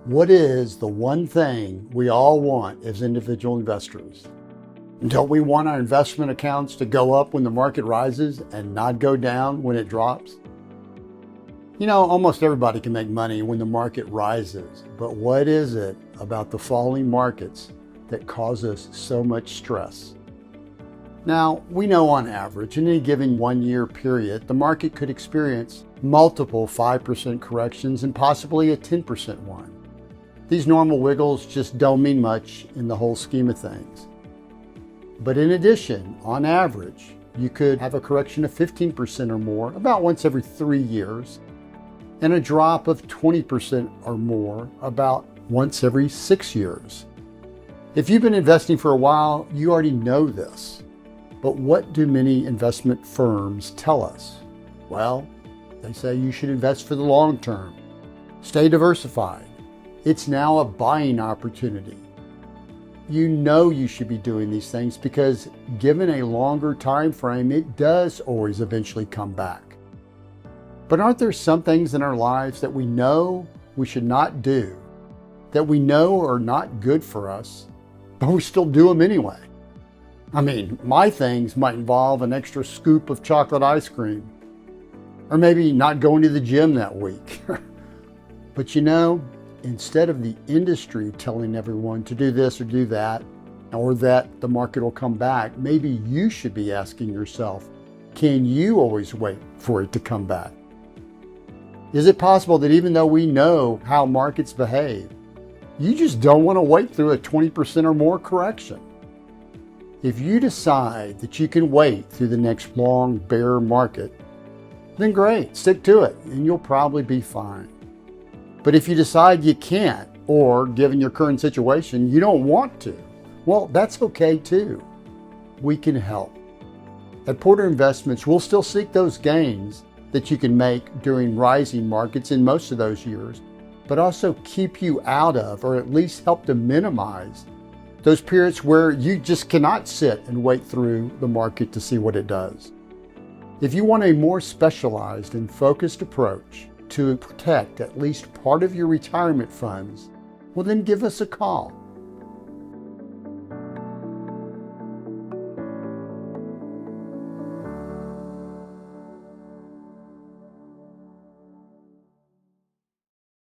What is the one thing we all want as individual investors? Don't we want our investment accounts to go up when the market rises and not go down when it drops? You know, almost everybody can make money when the market rises, but what is it about the falling markets that cause us so much stress? Now, we know on average, in any given 1 year period, the market could experience multiple 5% corrections and possibly a 10% one. These normal wiggles just don't mean much in the whole scheme of things. But in addition, on average, you could have a correction of 15% or more about once every 3 years, and a drop of 20% or more about once every 6 years. If you've been investing for a while, you already know this. But what do many investment firms tell us? Well, they say you should invest for the long term. Stay diversified. It's now a buying opportunity. You know you should be doing these things because given a longer time frame, it does always eventually come back. But aren't there some things in our lives that we know we should not do, that we know are not good for us, but we still do them anyway? I mean, my things might involve an extra scoop of chocolate ice cream, or maybe not going to the gym that week. But you know, instead of the industry telling everyone to do this or do that, or that the market will come back, maybe you should be asking yourself, can you always wait for it to come back? Is it possible that even though we know how markets behave, you just don't want to wait through a 20% or more correction? If you decide that you can wait through the next long bear market, then great, stick to it, and you'll probably be fine. But if you decide you can't, or given your current situation, you don't want to, well, that's okay too. We can help. At Porter Investments, we'll still seek those gains that you can make during rising markets in most of those years, but also keep you out of, or at least help to minimize, those periods where you just cannot sit and wait through the market to see what it does. If you want a more specialized and focused approach to protect at least part of your retirement funds, well then give us a call.